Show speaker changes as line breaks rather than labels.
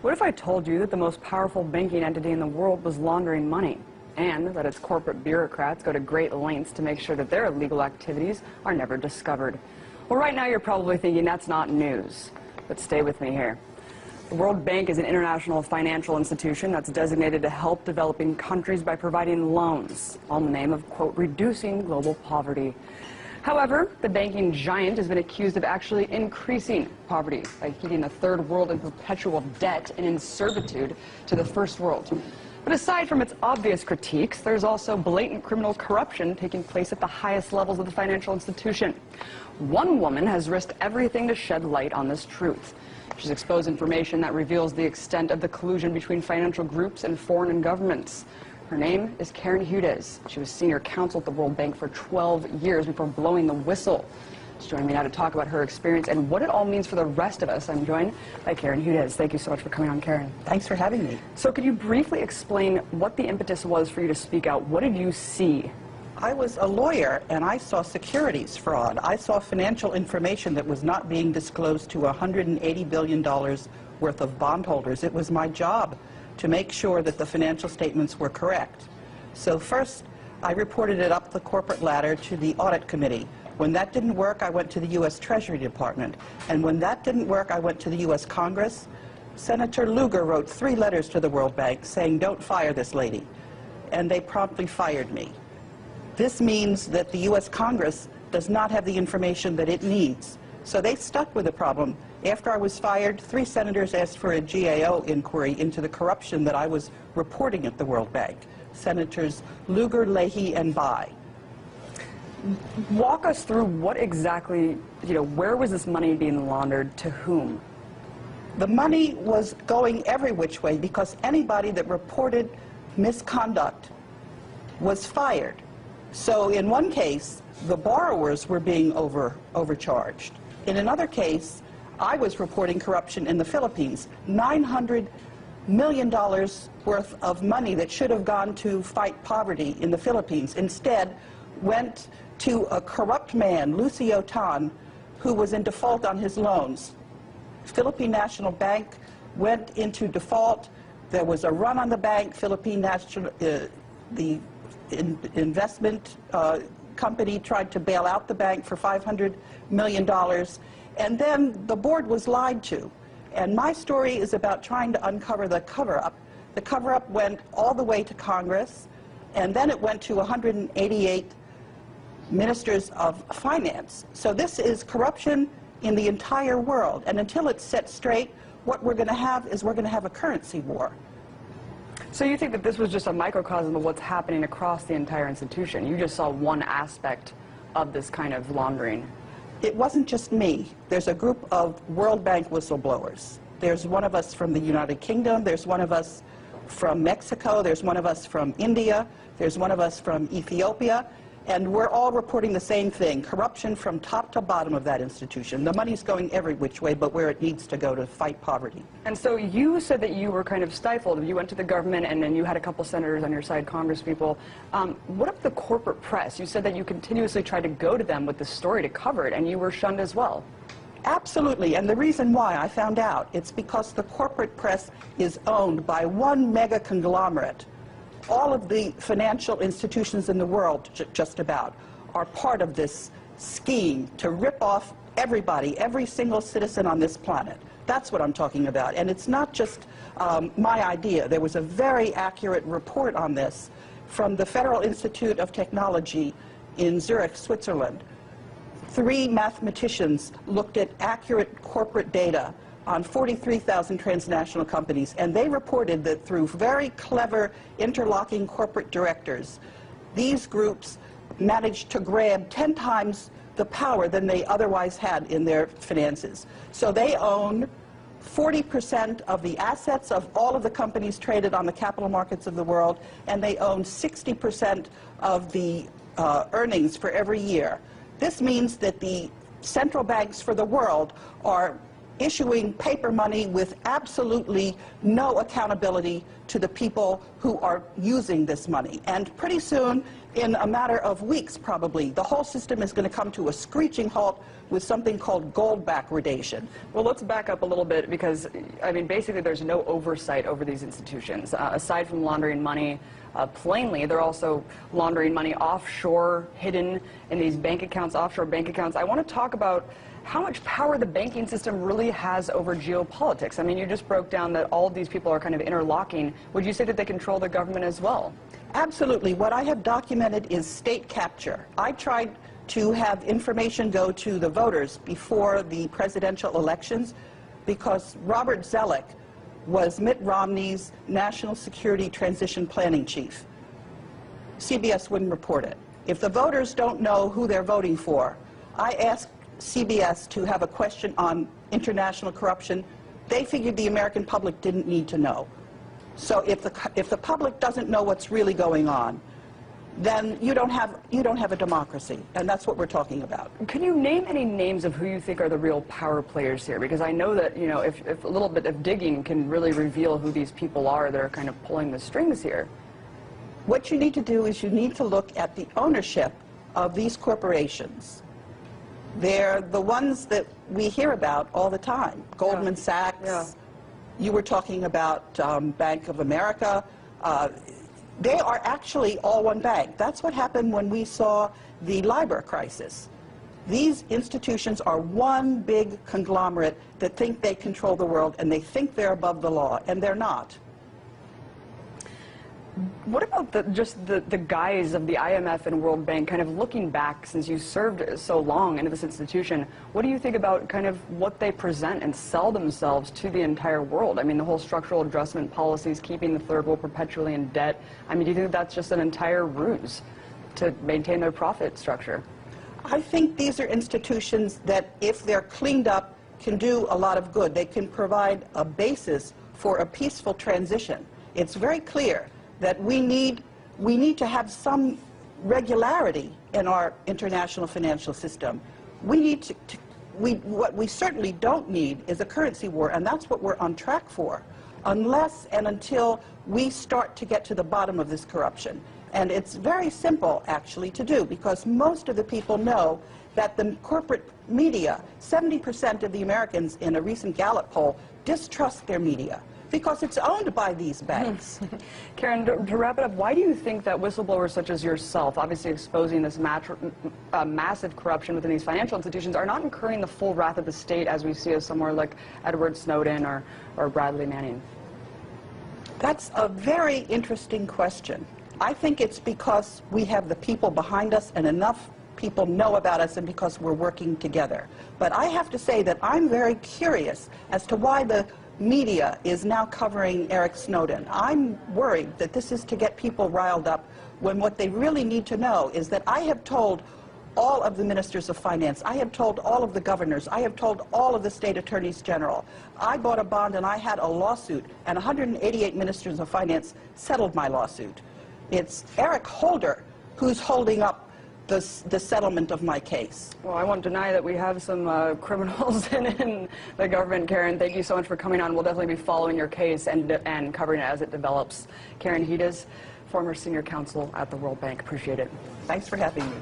What if I told you that the most powerful banking entity in the world was laundering money, and that its corporate bureaucrats go to great lengths to make sure that their illegal activities are never discovered? Well, right now you're probably thinking that's not news, but stay with me here. The World Bank is an international financial institution that's designated to help developing countries by providing loans, all in the name of, quote, reducing global poverty. However, the banking giant has been accused of actually increasing poverty by keeping the third world in perpetual debt and in servitude to the first world. But aside from its obvious critiques, there's also blatant criminal corruption taking place at the highest levels of the financial institution. One woman has risked everything to shed light on this truth. She's exposed information that reveals the extent of the collusion between financial groups and foreign governments. Her name is Karen Hudes. She was senior counsel at the World Bank for 12 years before blowing the whistle. She's joining me now to talk about her experience and what it all means for the rest of us. I'm joined by Karen Hudes. Thank you so much for coming on, Karen.
Thanks for having me.
So could you briefly explain what the impetus was for you to speak out? What did you see?
I was a lawyer, and I saw securities fraud. I saw financial information that was not being disclosed to $180 billion worth of bondholders. It was my job to make sure that the financial statements were correct. So first, I reported it up the corporate ladder to the audit committee. When that didn't work, I went to the U.S. Treasury Department. And when that didn't work, I went to the U.S. Congress. Senator Lugar wrote 3 letters to the World Bank saying, don't fire this lady. And they promptly fired me. This means that the U.S. Congress does not have the information that it needs. So they stuck with the problem. After I was fired, 3 senators asked for a GAO inquiry into the corruption that I was reporting at the World Bank. Senators Lugar, Leahy, and Bai.
Walk us through what exactly, where was this money being laundered, to whom?
The money was going every which way because anybody that reported misconduct was fired. So in one case, the borrowers were being overcharged. In another case, I was reporting corruption in the Philippines. $900 million worth of money that should have gone to fight poverty in the Philippines instead went to a corrupt man, Lucio Tan, who was in default on his loans. Philippine National Bank went into default. There was a run on the bank. Philippine National, the investment company tried to bail out the bank for $500 million, and then the board was lied to. And my story is about trying to uncover the cover-up. The cover-up went all the way to Congress, and then it went to 188 ministers of finance. So this is corruption in the entire world, and until it's set straight, what we're going to have is we're going to have a currency war.
So you think that this was just a microcosm of what's happening across the entire institution? You just saw one aspect of this kind of laundering.
It wasn't just me. There's a group of World Bank whistleblowers. There's one of us from the United Kingdom. There's one of us from Mexico. There's one of us from India. There's one of us from Ethiopia. And we're all reporting the same thing, corruption from top to bottom of that institution. The money's going every which way, but where it needs to go to fight poverty.
And so you said that you were kind of stifled. You went to the government, and then you had a couple senators on your side, congresspeople. What of the corporate press? You said that you continuously tried to go to them with this story to cover it, and you were shunned as well.
Absolutely, and the reason why I found out, it's because the corporate press is owned by one mega conglomerate. All of the financial institutions in the world, just about, are part of this scheme to rip off everybody, every single citizen on this planet. That's what I'm talking about. And it's not just my idea. There was a very accurate report on this from the Federal Institute of Technology in Zurich, Switzerland. 3 mathematicians looked at accurate corporate data on 43,000 transnational companies, and they reported that through very clever interlocking corporate directors, these groups managed to grab 10 times the power than they otherwise had in their finances. So they own 40% of the assets of all of the companies traded on the capital markets of the world, and they own 60% of the earnings for every year. This means that the central banks for the world are issuing paper money with absolutely no accountability to the people who are using this money. And pretty soon, in a matter of weeks probably, the whole system is going to come to a screeching halt with something called gold backwardation.
Well, let's back up a little bit because, I mean, basically there's no oversight over these institutions. Aside from laundering money, plainly, they're also laundering money offshore, hidden in these bank accounts, offshore bank accounts. I want to talk about how much power the banking system really has over geopolitics. I mean, you just broke down that all of these people are kind of interlocking. Would you say that they control the government as well?
Absolutely. What I have documented is state capture. I tried to have information go to the voters before the presidential elections because Robert Zellick was Mitt Romney's National Security Transition Planning Chief. CBS wouldn't report it. If the voters don't know who they're voting for, I asked CBS to have a question on international corruption. They figured the American public didn't need to know. So if the public doesn't know what's really going on, then you don't have a democracy, and that's what we're talking about.
Can you name any names of who you think are the real power players here? Because I know that, you know, if a little bit of digging can really reveal who these people are that are kind of pulling the strings here.
What you need to do is you need to look at the ownership of these corporations. They're the ones that we hear about all the time. Goldman Sachs.
Yeah.
You were talking about Bank of America. They are actually all one bank. That's what happened when we saw the LIBOR crisis. These institutions are one big conglomerate that think they control the world, and they think they're above the law, and they're not.
What about just the guise of the IMF and World Bank, kind of looking back since you served so long into this institution? What do you think about kind of what they present and sell themselves to the entire world? I mean, the whole structural adjustment policies, keeping the third world perpetually in debt. I mean, do you think that's just an entire ruse to maintain their profit structure?
I think these are institutions that, if they're cleaned up, can do a lot of good. They can provide a basis for a peaceful transition. It's very clear that we need to have some regularity in our international financial system. We need what we certainly don't need is a currency war, and that's what we're on track for, unless and until we start to get to the bottom of this corruption. And it's very simple, actually, to do, because most of the people know that the corporate media, 70% of the Americans in a recent Gallup poll distrust their media, because it's owned by these banks.
Karen, to wrap it up, why do you think that whistleblowers such as yourself, obviously exposing this massive corruption within these financial institutions, are not incurring the full wrath of the state as we see as somewhere like Edward Snowden or Bradley Manning?
That's a very interesting question. I think it's because we have the people behind us and enough people know about us, and because we're working together. But I have to say that I'm very curious as to why the media is now covering Eric Snowden. I'm worried that this is to get people riled up, when what they really need to know is that I have told all of the ministers of finance, I have told all of the governors, I have told all of the state attorneys general. I bought a bond and I had a lawsuit, and 188 ministers of finance settled my lawsuit. It's Eric Holder who's holding up the settlement of my case.
Well, I won't deny that we have some criminals in the government. Karen, thank you so much for coming on. We'll definitely be following your case and covering it as it develops. Karen Hedges, former senior counsel at the World Bank. Appreciate it.
Thanks for having me.